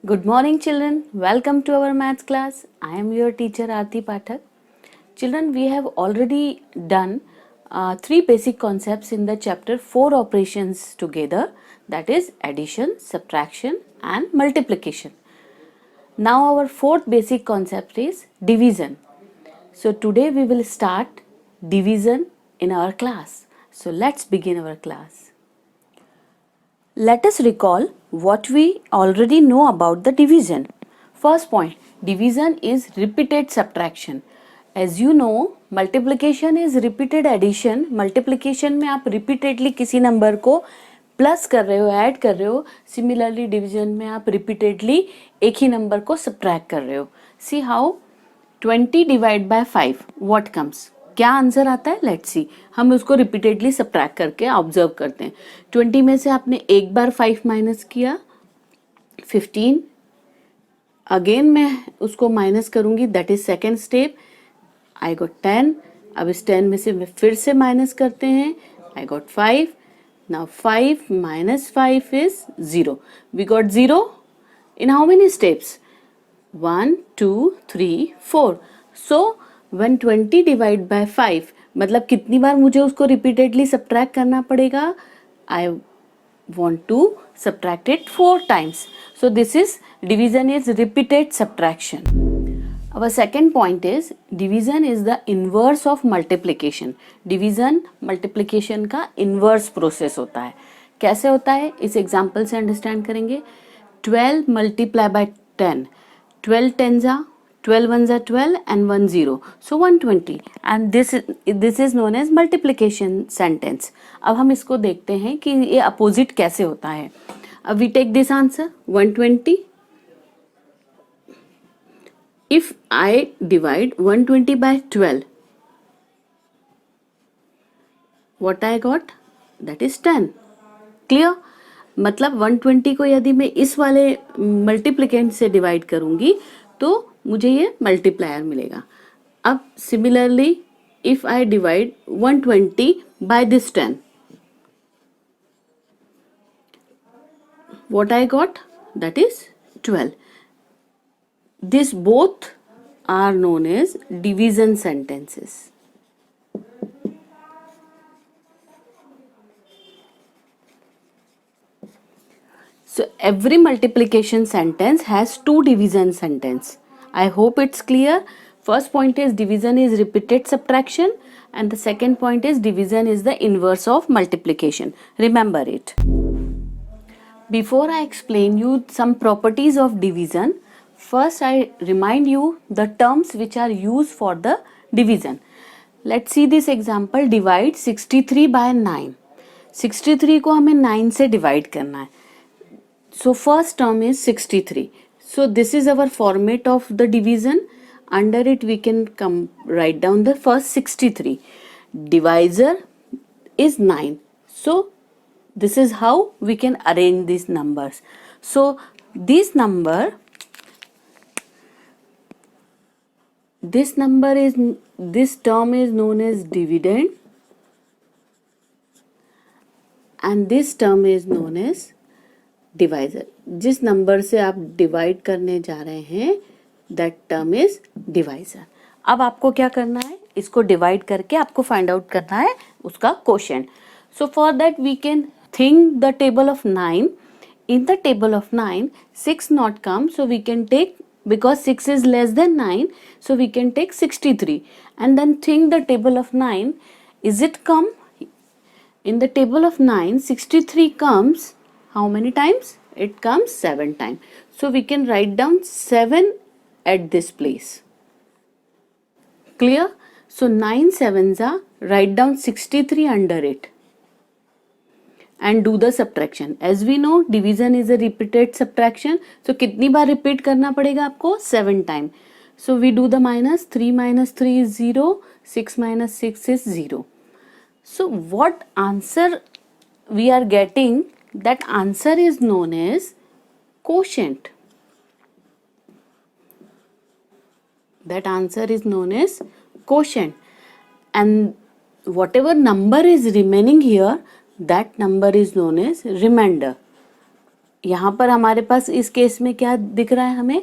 Good morning, children. Welcome to our maths class. I am your teacher Aarti Pathak. Children, we have already done three basic concepts in the chapter 4 operations together, that is addition, subtraction, and multiplication. Now, our fourth basic concept is division. So, today we will start division in our class. So, let's begin our class. Let us recall what we already know about the division. First point, division is repeated subtraction. As you know, multiplication is repeated addition. Multiplication में आप repeatedly किसी number को plus कर रहे हो, add कर रहे हो. सिमिलरली डिवीजन में आप रिपीटेडली एक ही नंबर को सब्ट्रैक्ट कर रहे हो. See how 20 divide by 5 what comes, क्या आंसर आता है. Let's see. हम उसको रिपीटेडली सब्ट्रैक्ट करके ऑब्जर्व करते हैं. 20 में से आपने एक बार 5 माइनस किया, 15. अगेन मैं उसको माइनस करूंगी, that is second step. I got 10. अब इस 10 में से फिर से माइनस करते हैं. I got 5. Now 5 minus 5 is 0. We got 0 in how many steps? 1, 2, 3, 4. So when 20 divide by 5, मतलब कितनी बार मुझे उसको रिपीटेडली सब्ट्रैक्ट करना पड़ेगा. I want to subtract it 4 times. So this is division is repeated subtraction. Our second point is division is the inverse of multiplication. Division multiplication का inverse process होता है. कैसे होता है इस एग्जाम्पल से अंडरस्टैंड करेंगे. 12 multiply by 10. 12 tens are 12 ones are 12 and 1 0. So 120. And this is known as multiplication sentence. अब हम इसको देखते हैं कि ये अपोजिट कैसे होता है. अब we take this answer 120. If I divide 120 by 12, what I got? That is 10. Clear? मतलब 120 को यदि मैं इस वाले मल्टीप्लिकेंट से डिवाइड करूंगी तो मुझे ये मल्टीप्लायर मिलेगा. अब similarly if I divide 120 by this 10, what I got? That is 12. This both are known as division sentences. So every multiplication sentence has two division sentence. I hope it's clear. First point is division is repeated subtraction and the second point is division is the inverse of multiplication. Remember it. Before I explain you some properties of division, first I remind you the terms which are used for the division. Let's see this example. Divide 63 by 9. 63 को हमें 9 से divide करना है. So first term is 63. So this is our format of the division. Under it we can write down the first 63. Divisor is 9. So this is how we can arrange these numbers. So this number is, this term is known as dividend and this term is known as divisor. जिस number से आप divide करने जा रहे हैं that term is divisor. अब आपको क्या करना है, इसको डिवाइड करके आपको फाइंड आउट करना है उसका कोशेंट. So for that we can think the table of 9. In the table of 9 6 not come, so we can take, because 6 is less than 9, so we can take 63 and then think the table of 9. Is it come? In the table of 9 63 comes how many times? It comes 7 times. So we can write down 7 at this place. Clear? So 9 sevens are, write down 63 under it and do the subtraction. As we know division is a repeated subtraction. So कितनी बार repeat करना पड़ेगा आपको? 7 times. So we do the minus. 3 minus 3 is 0. 6 minus 6 is 0. So what answer we are getting? That answer is known as quotient. That answer is known as quotient. And whatever number is remaining here, that number is known as remainder. यहाँ पर हमारे पास इस case में क्या दिख रहा है, हमें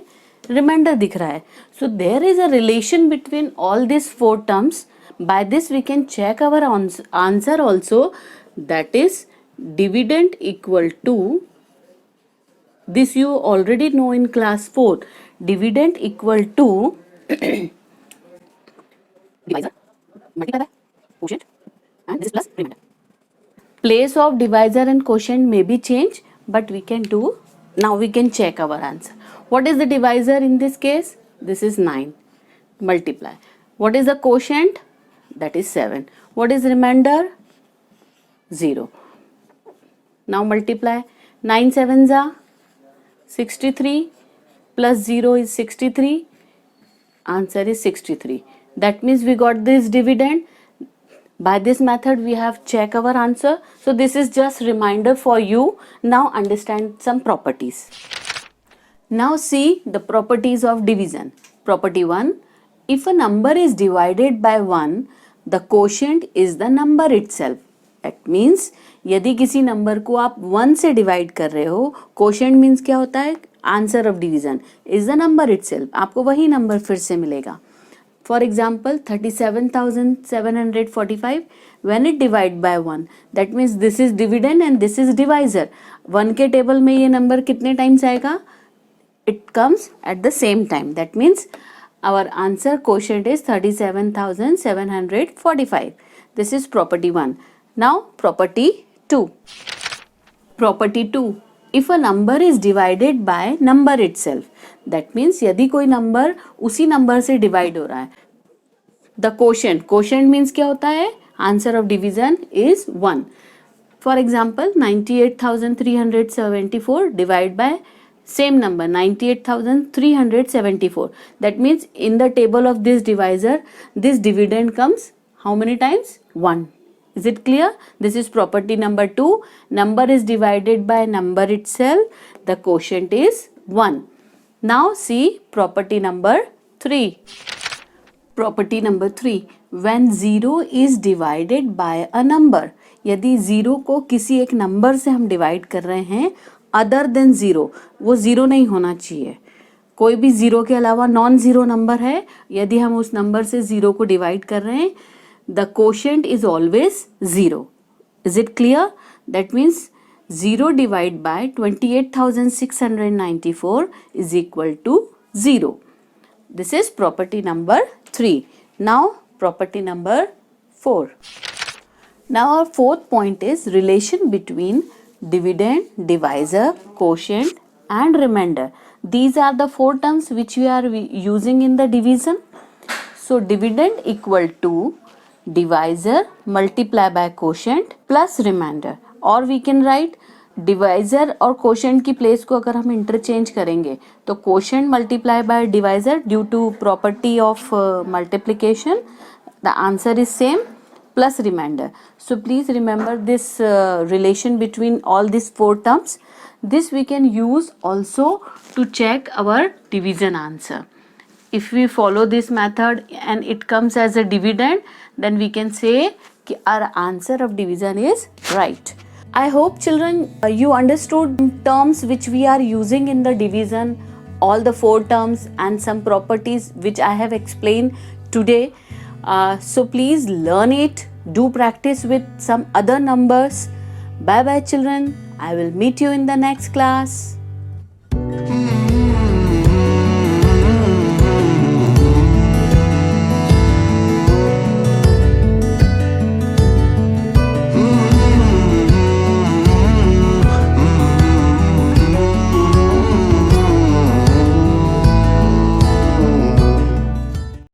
रिमाइंडर दिख रहा है. So there is a relation between all this 4 terms. By this we can check our answer also, that is dividend equal to, this you already know in class 4, dividend equal to divisor multiplied by quotient and this plus remainder. Place of divisor and quotient may be changed, but we can do, now we can check our answer. What is the divisor in this case? This is 9. Multiply. What is the quotient? That is 7. What is remainder? 0. Now multiply. 9 sevens are 63 plus 0 is 63. Answer is 63. That means we got this dividend. By this method we have check our answer. So this is just reminder for you. Now understand some properties. Now see the properties of division. Property 1. If a number is divided by 1, the quotient is the number itself. That means यदि किसी number को आप 1 से divide कर रहे हो, quotient means क्या होता है, answer of division is the number itself, आपको वही नंबर फिर से मिलेगा. For example 37,745 when it divide by 1, that means this is dividend and this is divisor. 1 के टेबल में ये नंबर कितने टाइम्स आएगा, it comes at the same time. That means our answer quotient is 37,745. This is property 1. Now property 2. Property 2. If a number is divided by number itself, that means यदि कोई number उसी number से divide हो रहा है, the quotient means क्या होता है, answer of division is 1. For example 98,374 divided by same number 98,374. That means in the table of this divisor, this dividend comes how many times? 1. Is it clear? This is property number 2. Number is divided by number itself. The quotient is 1. Now see property number 3. Property number 3. When 0 is divided by a number, यदि 0 को किसी एक number से हम divide कर रहे हैं other than 0, वो 0 नहीं होना चाहिए, कोई भी 0 के अलावा नॉन 0 नंबर है, यदि हम उस नंबर से 0 को डिवाइड कर रहे हैं, the quotient is always 0. Is it clear? That means 0 divide by 28,694 is equal to 0. This is property number 3. Now property number 4. Now our fourth point is relation between dividend, divisor, quotient and remainder. These are the 4 terms which we are using in the division. So dividend equal to divisor multiply by quotient plus remainder, or we can write divisor और quotient की place को अगर हम interchange करेंगे तो quotient multiply by divisor due to property of multiplication, the answer is same plus remainder. So please remember this relation between all these 4 terms. This we can use also to check our division answer. If we follow this method and it comes as a dividend, then we can say our answer of division is right. I hope children you understood terms which we are using in the division, all the 4 terms and some properties which I have explained today. So please learn it, do practice with some other numbers. Bye bye children, I will meet you in the next class.